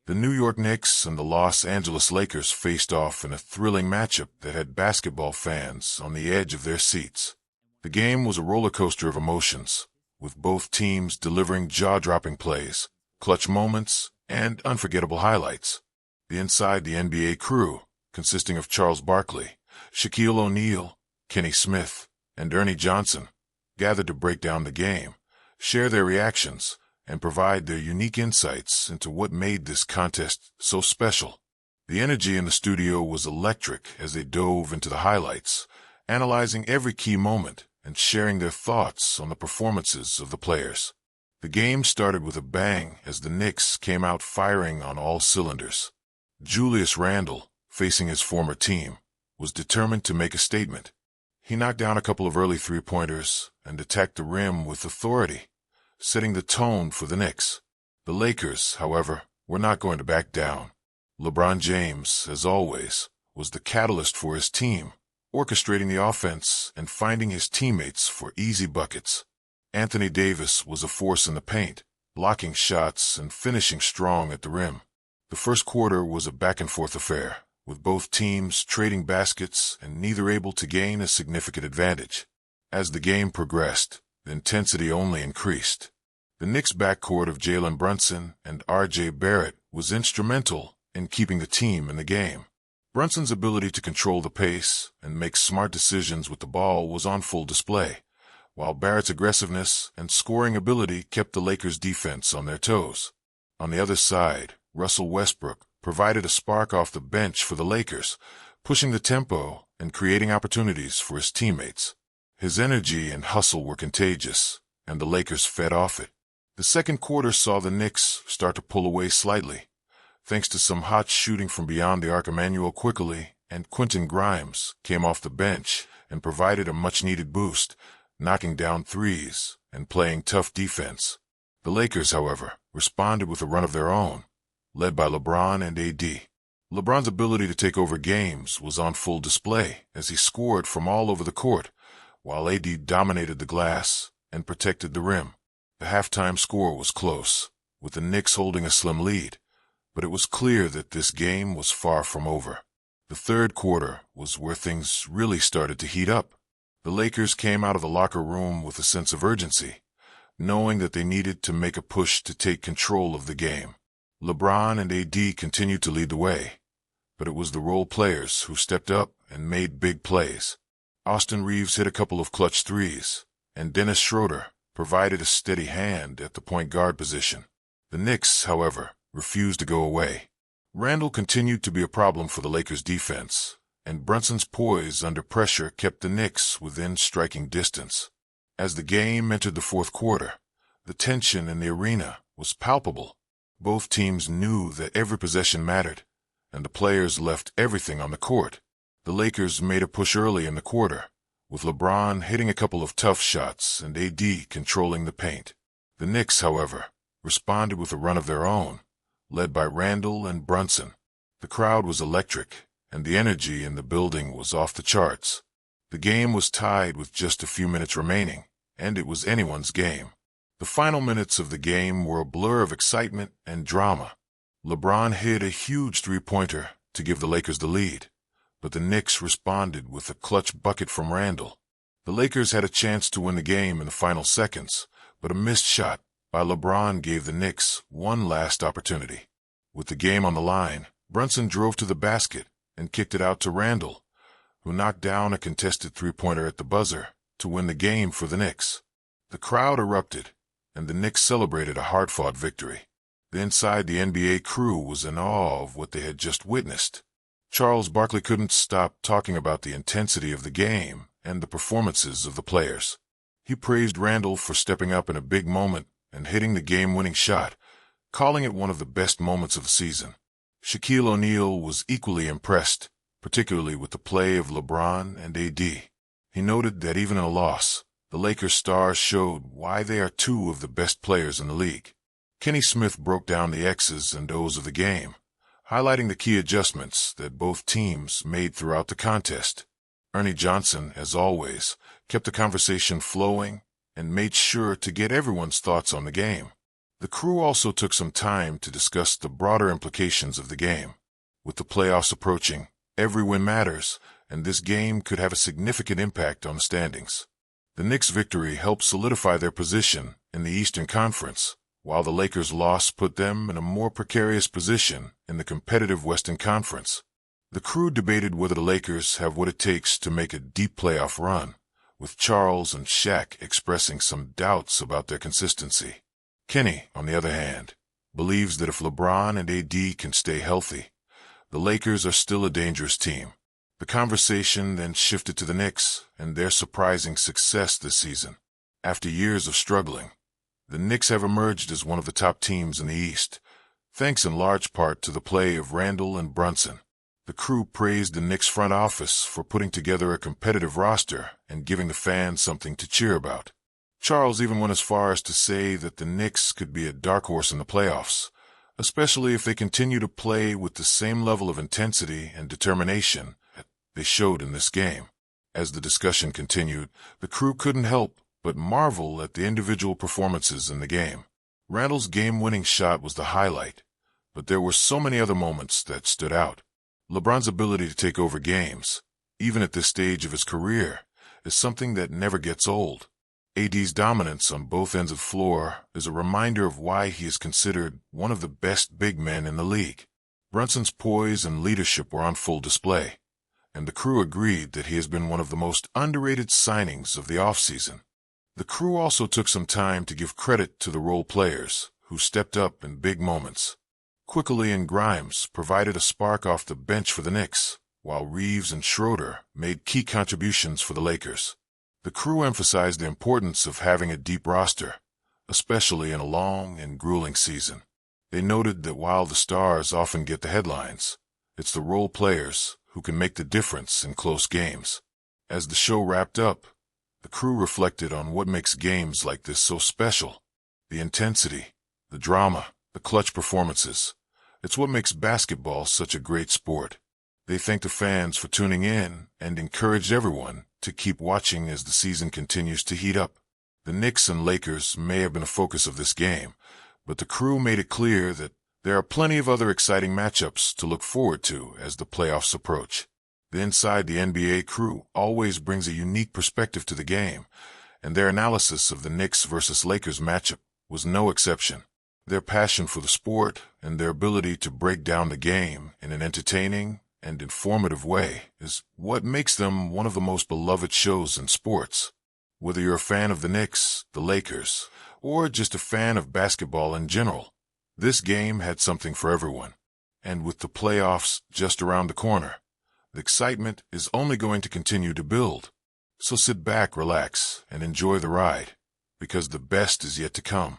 The New York Knicks and the Los Angeles Lakers faced off in a thrilling matchup that had basketball fans on the edge of their seats. The game was a roller coaster of emotions, with both teams delivering jaw-dropping plays, clutch moments, and unforgettable highlights. The Inside the NBA crew, consisting of Charles Barkley, Shaquille O'Neal, Kenny Smith, and Ernie Johnson, gathered to break down the game, share their reactions, and provide their unique insights into what made this contest so special. The energy in the studio was electric as they dove into the highlights, analyzing every key moment and sharing their thoughts on the performances of the players. The game started with a bang as the Knicks came out firing on all cylinders. Julius Randle, facing his former team, was determined to make a statement. He knocked down a couple of early three-pointers and attacked the rim with authority, setting the tone for the Knicks. The Lakers, however, were not going to back down. LeBron James, as always, was the catalyst for his team, orchestrating the offense and finding his teammates for easy buckets. Anthony Davis was a force in the paint, blocking shots and finishing strong at the rim. The first quarter was a back-and-forth affair, with both teams trading baskets and neither able to gain a significant advantage. As the game progressed, the intensity only increased. The Knicks' backcourt of Jalen Brunson and R.J. Barrett was instrumental in keeping the team in the game. Brunson's ability to control the pace and make smart decisions with the ball was on full display, while Barrett's aggressiveness and scoring ability kept the Lakers' defense on their toes. On the other side, Russell Westbrook provided a spark off the bench for the Lakers, pushing the tempo and creating opportunities for his teammates. His energy and hustle were contagious, and the Lakers fed off it. The second quarter saw the Knicks start to pull away slightly, thanks to some hot shooting from beyond the arc. Emmanuel Quickly and Quentin Grimes came off the bench and provided a much-needed boost, knocking down threes and playing tough defense. The Lakers, however, responded with a run of their own, led by LeBron and AD. LeBron's ability to take over games was on full display as he scored from all over the court, while AD dominated the glass and protected the rim. The halftime score was close, with the Knicks holding a slim lead, but it was clear that this game was far from over. The third quarter was where things really started to heat up. The Lakers came out of the locker room with a sense of urgency, knowing that they needed to make a push to take control of the game. LeBron and AD continued to lead the way, but it was the role players who stepped up and made big plays. Austin Reeves hit a couple of clutch threes, and Dennis Schroeder provided a steady hand at the point guard position. The Knicks, however, refused to go away. Randle continued to be a problem for the Lakers' defense, and Brunson's poise under pressure kept the Knicks within striking distance. As the game entered the fourth quarter, the tension in the arena was palpable. Both teams knew that every possession mattered, and the players left everything on the court. The Lakers made a push early in the quarter, with LeBron hitting a couple of tough shots and AD controlling the paint. The Knicks, however, responded with a run of their own, led by Randle and Brunson. The crowd was electric, and the energy in the building was off the charts. The game was tied with just a few minutes remaining, and it was anyone's game. The final minutes of the game were a blur of excitement and drama. LeBron hit a huge three-pointer to give the Lakers the lead, but the Knicks responded with a clutch bucket from Randle. The Lakers had a chance to win the game in the final seconds, but a missed shot by LeBron gave the Knicks one last opportunity. With the game on the line, Brunson drove to the basket and kicked it out to Randle, who knocked down a contested three-pointer at the buzzer to win the game for the Knicks. The crowd erupted, and the Knicks celebrated a hard-fought victory. The Inside the NBA crew was in awe of what they had just witnessed. Charles Barkley couldn't stop talking about the intensity of the game and the performances of the players. He praised Randle for stepping up in a big moment and hitting the game-winning shot, calling it one of the best moments of the season. Shaquille O'Neal was equally impressed, particularly with the play of LeBron and AD. He noted that even in a loss, the Lakers stars showed why they are two of the best players in the league. Kenny Smith broke down the X's and O's of the game, highlighting the key adjustments that both teams made throughout the contest. Ernie Johnson, as always, kept the conversation flowing and made sure to get everyone's thoughts on the game. The crew also took some time to discuss the broader implications of the game. With the playoffs approaching, every win matters, and this game could have a significant impact on the standings. The Knicks' victory helped solidify their position in the Eastern Conference, while the Lakers' loss put them in a more precarious position in the competitive Western Conference. The crew debated whether the Lakers have what it takes to make a deep playoff run, with Charles and Shaq expressing some doubts about their consistency. Kenny, on the other hand, believes that if LeBron and AD can stay healthy, the Lakers are still a dangerous team. The conversation then shifted to the Knicks and their surprising success this season. After years of struggling, the Knicks have emerged as one of the top teams in the East, thanks in large part to the play of Randle and Brunson. The crew praised the Knicks front office for putting together a competitive roster and giving the fans something to cheer about. Charles even went as far as to say that the Knicks could be a dark horse in the playoffs, especially if they continue to play with the same level of intensity and determination that they showed in this game. As the discussion continued, the crew couldn't help but marvel at the individual performances in the game. Randle's game-winning shot was the highlight, but there were so many other moments that stood out. LeBron's ability to take over games, even at this stage of his career, is something that never gets old. AD's dominance on both ends of the floor is a reminder of why he is considered one of the best big men in the league. Brunson's poise and leadership were on full display, and the crew agreed that he has been one of the most underrated signings of the offseason. The crew also took some time to give credit to the role players who stepped up in big moments. Quickly and Grimes provided a spark off the bench for the Knicks, while Reeves and Schroeder made key contributions for the Lakers. The crew emphasized the importance of having a deep roster, especially in a long and grueling season. They noted that while the stars often get the headlines, it's the role players who can make the difference in close games. As the show wrapped up, the crew reflected on what makes games like this so special. The intensity, the drama, the clutch performances. It's what makes basketball such a great sport. They thanked the fans for tuning in and encouraged everyone to keep watching as the season continues to heat up. The Knicks and Lakers may have been a focus of this game, but the crew made it clear that there are plenty of other exciting matchups to look forward to as the playoffs approach. The Inside the NBA crew always brings a unique perspective to the game, and their analysis of the Knicks versus Lakers matchup was no exception. Their passion for the sport and their ability to break down the game in an entertaining and informative way is what makes them one of the most beloved shows in sports. Whether you're a fan of the Knicks, the Lakers, or just a fan of basketball in general, this game had something for everyone. And with the playoffs just around the corner, the excitement is only going to continue to build. So sit back, relax, and enjoy the ride, because the best is yet to come.